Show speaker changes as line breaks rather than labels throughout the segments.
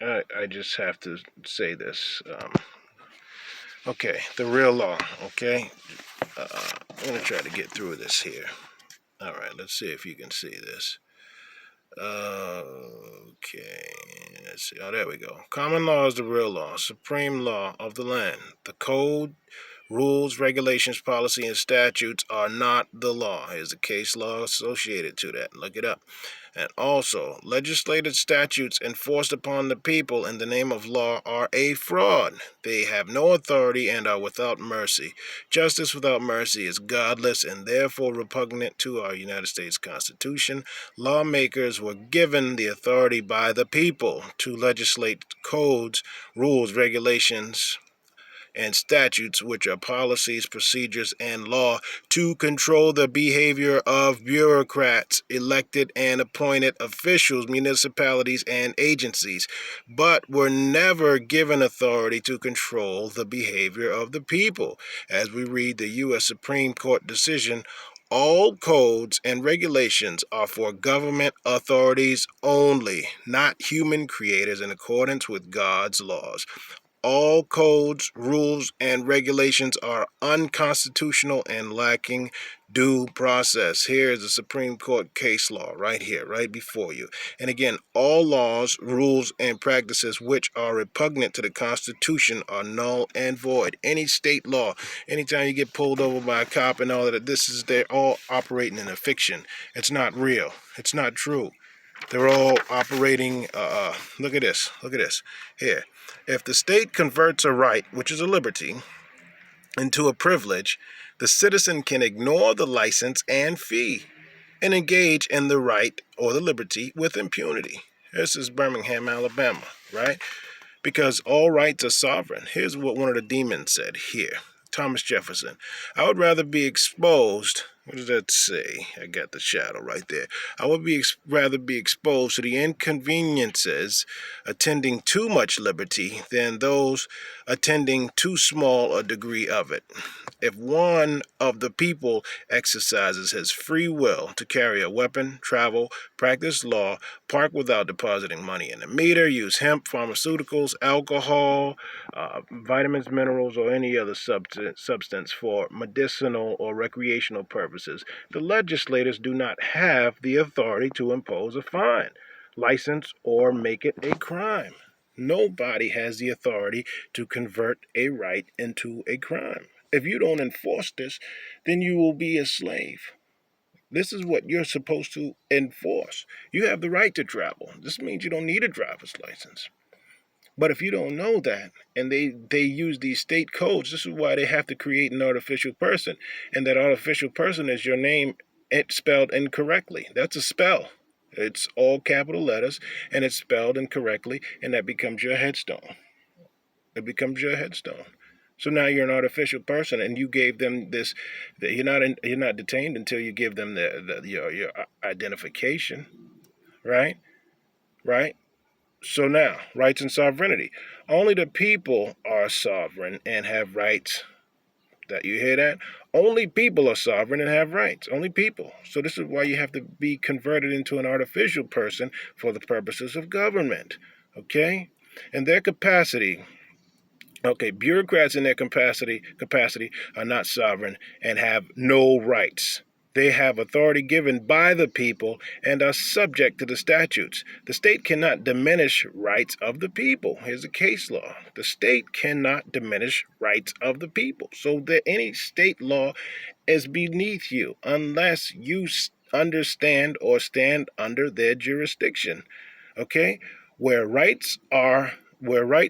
I just have to say this. Okay, the real law. Okay, I'm gonna try to get through this here. All right, let's see if you can see this. Okay, let's see. Oh, there we go. Common law is the real law, supreme law of the land. The code, rules, regulations, policy, and statutes are not the law. Here's the case law associated to that. Look it up. And also, legislated statutes enforced upon the people in the name of law are a fraud. They have no authority and are without mercy. Justice without mercy is godless and therefore repugnant to our United States Constitution. Lawmakers were given the authority by the people to legislate codes, rules, regulations, and statutes, which are policies, procedures, and law, to control the behavior of bureaucrats, elected and appointed officials, municipalities, and agencies, but were never given authority to control the behavior of the people. As we read the U.S. Supreme Court decision, all codes and regulations are for government authorities only, not human creators in accordance with God's laws. All codes, rules, and regulations are unconstitutional and lacking due process. Here is the Supreme Court case law right here, right before you. And again, all laws, rules, and practices which are repugnant to the Constitution are null and void. Any state law, anytime you get pulled over by a cop and all that, they're all operating in a fiction. It's not real. It's not true. They're all operating, look at this, here. If the state converts a right, which is a liberty, into a privilege, the citizen can ignore the license and fee and engage in the right or the liberty with impunity. This is Birmingham, Alabama, right? Because all rights are sovereign. Here's what one of the demons said here. Thomas Jefferson. I would rather be exposed. What does that say? I got the shadow right there. I would rather be exposed to the inconveniences attending too much liberty than those attending too small a degree of it. If one of the people exercises his free will to carry a weapon, travel, practice law, park without depositing money in a meter, use hemp, pharmaceuticals, alcohol, vitamins, minerals, or any other substance for medicinal or recreational purposes, the legislators do not have the authority to impose a fine, license, or make it a crime. Nobody has the authority to convert a right into a crime. If you don't enforce this, then you will be a slave. This is what you're supposed to enforce. You have the right to travel. This means you don't need a driver's license. But if you don't know that, and they use these state codes, this is why they have to create an artificial person. And that artificial person is your name spelled incorrectly. That's a spell. It's all capital letters, and it's spelled incorrectly, and that becomes your headstone. It becomes your headstone. So now you're an artificial person, and you gave them this. You're not detained until you give them your identification, right? Right. So now, rights and sovereignty. Only the people are sovereign and have rights. That you hear that? Only people are sovereign and have rights. Only people. So this is why you have to be converted into an artificial person for the purposes of government. Okay? And their capacity. Okay, bureaucrats in their capacity are not sovereign and have no rights. They have authority given by the people and are subject to the statutes. The state cannot diminish rights of the people. Here's the case law. The state cannot diminish rights of the people. So that any state law is beneath you unless you understand or stand under their jurisdiction. Okay? Where rights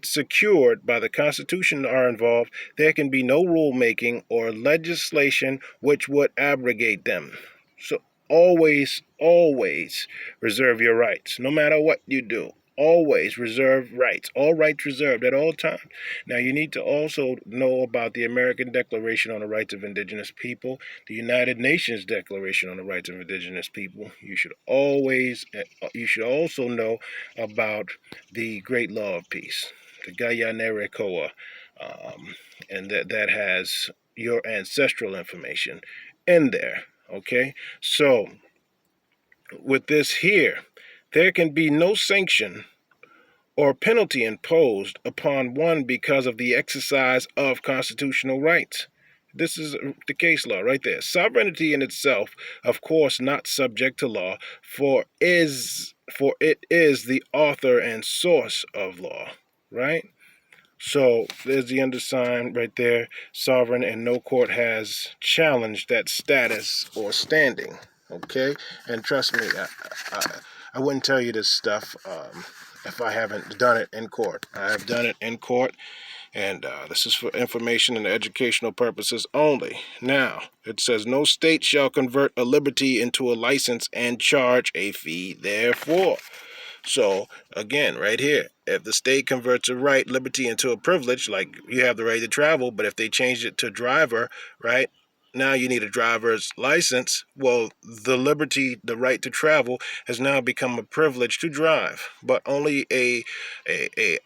secured by the Constitution are involved, there can be no rulemaking or legislation which would abrogate them. So always, always reserve your rights, no matter what you do. Always reserve rights. All rights reserved at all times. Now, you need to also know about the American Declaration on the Rights of Indigenous People, the United Nations Declaration on the Rights of Indigenous People. You should also know about the Great Law of Peace, the Gayanerekoa, and that has your ancestral information in there. Okay, so with this here, there can be no sanction or penalty imposed upon one because of the exercise of constitutional rights. This is the case law right there. Sovereignty in itself, of course, not subject to law, for it is the author and source of law, right? So there's the undersigned right there, sovereign, and no court has challenged that status or standing. Okay, and trust me, I wouldn't tell you this stuff if I haven't done it in court. I have done it in court, and this is for information and educational purposes only. Now, it says, no state shall convert a liberty into a license and charge a fee therefor. So, again, right here, if the state converts a right, liberty, into a privilege, like you have the right to travel, but if they change it to driver, right, now you need a driver's license. Well, the liberty, the right to travel, has now become a privilege to drive. But only a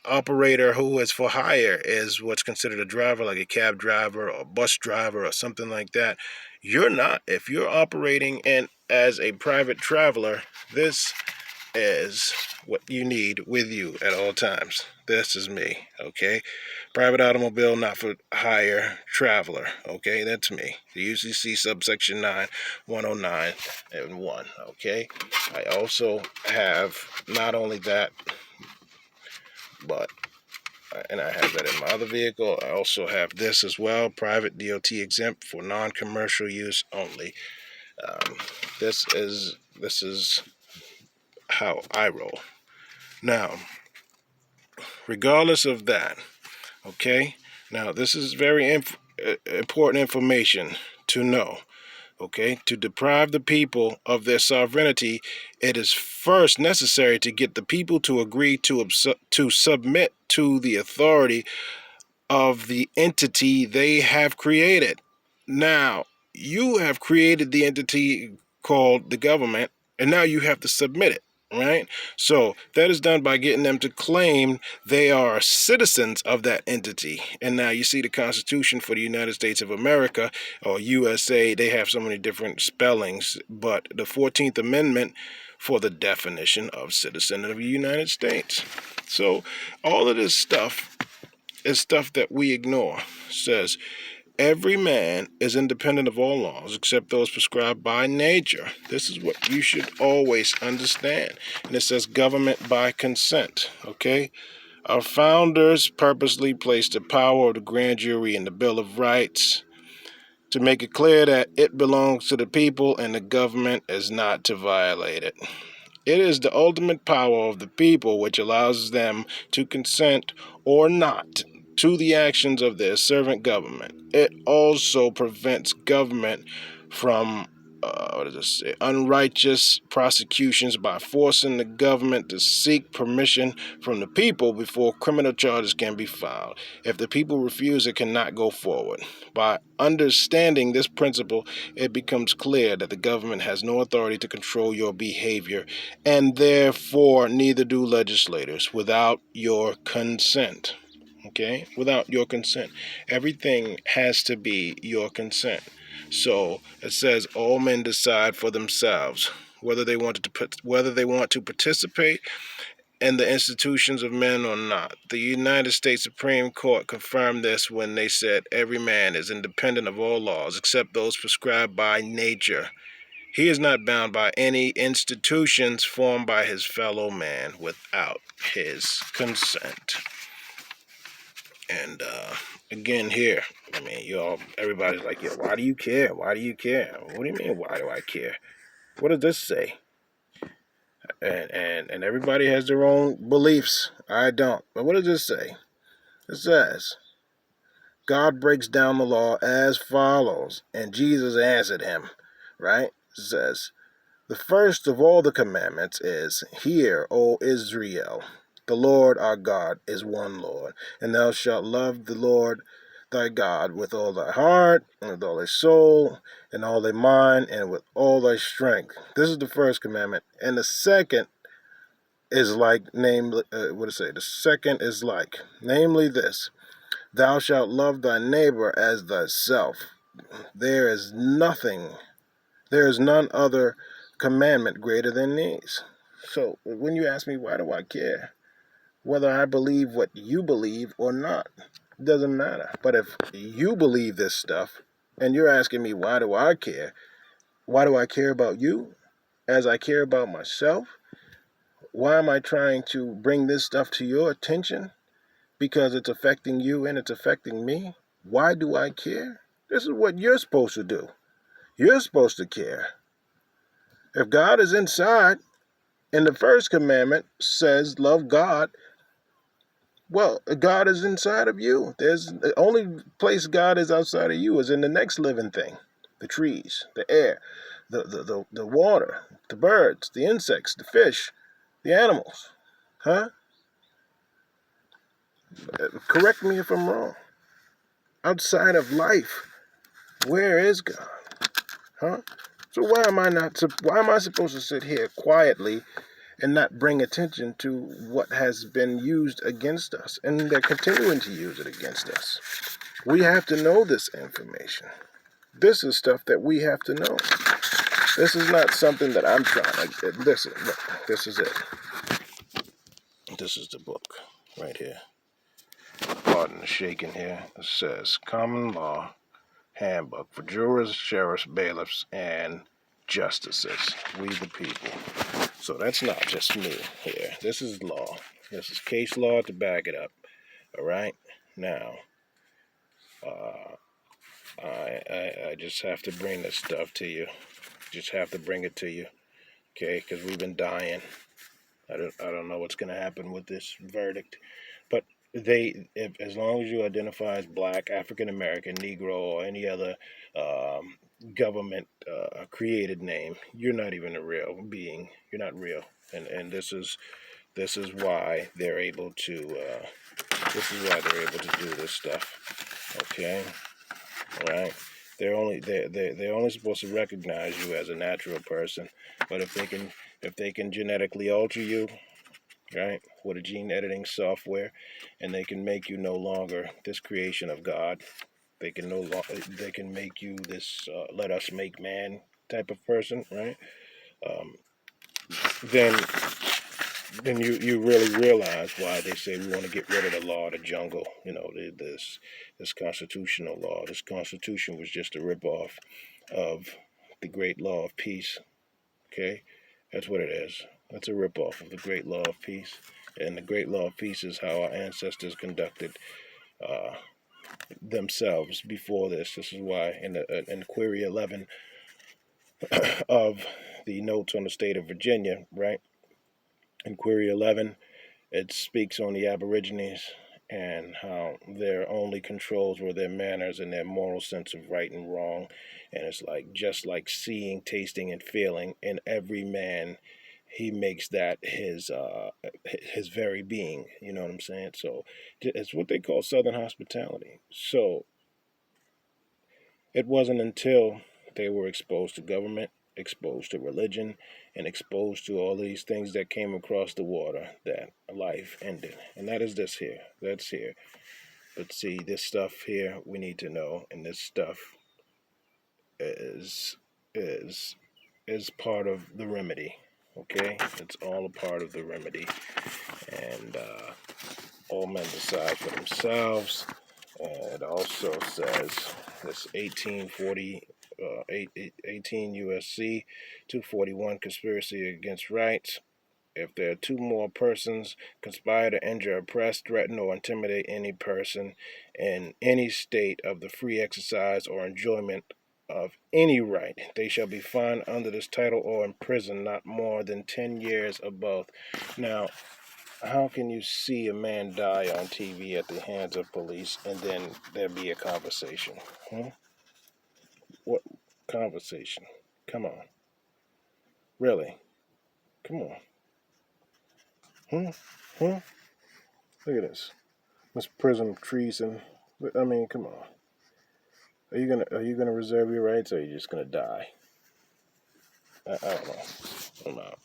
operator who is for hire is what's considered a driver, like a cab driver or a bus driver or something like that. You're not. If you're operating in as a private traveler, this is what you need with you at all times. This is me, okay? Private automobile, not for hire, traveler, okay? That's me. The UCC subsection 9, 109 and 1, okay? I also have not only that, but and I have that in my other vehicle. I also have this as well, private DOT exempt for non-commercial use only. This is how I roll. Now, regardless of that, okay? Now, this is very important information to know, okay? To deprive the people of their sovereignty, it is first necessary to get the people to agree to submit to the authority of the entity they have created. Now, you have created the entity called the government, and now you have to submit it, right? So that is done by getting them to claim they are citizens of that entity. And now you see the Constitution for the United States of America, or USA, they have so many different spellings, but the 14th Amendment for the definition of citizen of the United States. So all of this stuff is stuff that we ignore. It says, every man is independent of all laws except those prescribed by nature. This is what you should always understand. And it says government by consent, okay? Our founders purposely placed the power of the grand jury in the Bill of Rights to make it clear that it belongs to the people and the government is not to violate it. It is the ultimate power of the people which allows them to consent or not to the actions of their servant government. It also prevents government from unrighteous prosecutions by forcing the government to seek permission from the people before criminal charges can be filed. If the people refuse, it cannot go forward. By understanding this principle, it becomes clear that the government has no authority to control your behavior, and therefore neither do legislators without your consent. Okay? Without your consent. Everything has to be your consent. So it says all men decide for themselves whether they want to participate in the institutions of men or not. The United States Supreme Court confirmed this when they said every man is independent of all laws except those prescribed by nature. He is not bound by any institutions formed by his fellow man without his consent. And again, here, I mean, everybody's like, yo, why do you care? Why do you care? What do you mean, why do I care? What does this say? And everybody has their own beliefs. I don't. But what does this say? It says, God breaks down the law as follows, and Jesus answered him, right? It says, the first of all the commandments is, hear, O Israel, the Lord our God is one Lord, and thou shalt love the Lord thy God with all thy heart, and with all thy soul, and all thy mind, and with all thy strength. This is the first commandment. And the second is like, the second is like, namely this, thou shalt love thy neighbor as thyself. There is none other commandment greater than these. So when you ask me, why do I care? whether I believe what you believe or not. It doesn't matter. But if you believe this stuff and you're asking me, why do I care? Why do I care about you as I care about myself? Why am I trying to bring this stuff to your attention? Because it's affecting you and it's affecting me. Why do I care? This is what you're supposed to do. You're supposed to care. If God is inside, and the first commandment says, love God, well, God is inside of you. There's the only place God is outside of you is in the next living thing. The trees, the air, the water, the birds, the insects, the fish, the animals. Huh? Correct me if I'm wrong. Outside of life, where is God? Huh? So why am I supposed to sit here quietly and not bring attention to what has been used against us? And they're continuing to use it against us. We have to know this information. This is stuff that we have to know. This is not something that I'm trying to listen. Look, this is it. This is the book right here. Pardon the shaking here. It says Common Law Handbook for Jurors, Sheriffs, Bailiffs, and Justices. We the people. So that's not just me here. This is law. This is case law to back it up. All right? Now, I just have to bring this stuff to you. Just have to bring it to you. Okay? Because we've been dying. I don't know what's going to happen with this verdict. But as long as you identify as Black, African American, Negro, or any other government created name, you're not even a real being. You're not real, and this is why they're able to. This is why they're able to do this stuff. Okay, all right. They're only supposed to recognize you as a natural person, but if they can genetically alter you, right, with a gene editing software, and they can make you no longer this creation of God. They can they can make you this let us make man type of person, right? Um, then you really realize why they say we want to get rid of the law of the jungle. You know, this constitutional law. This constitution was just a ripoff of the great law of peace. Okay, that's what it is. That's a ripoff of the great law of peace. And the great law of peace is how our ancestors conducted uh, themselves before this. This is why in Query 11 of the notes on the state of Virginia, right? In Query 11, it speaks on the Aborigines and how their only controls were their manners and their moral sense of right and wrong. And it's like just like seeing, tasting, and feeling in every man, he makes that his very being. You know what I'm saying? So it's what they call Southern hospitality. So it wasn't until they were exposed to government, exposed to religion, and exposed to all these things that came across the water that life ended. And that is this here. That's here. But see, this stuff here we need to know, and this stuff is is is part of the remedy. Okay, it's all a part of the remedy, and all men decide for themselves. And it also says this 18 USC 241 conspiracy against rights. If there are two more persons conspire to injure, oppress, threaten, or intimidate any person in any state of the free exercise or enjoyment of any right, they shall be fined under this title or imprisoned not more than 10 years or both. Now, how can you see a man die on TV at the hands of police and then there be a conversation? What conversation? Come on. Really? Come on. Hmm? Hmm? Look at this. This prison treason. I mean, come on. Are you gonna reserve your rights or are you just gonna die? I don't know. I'm out.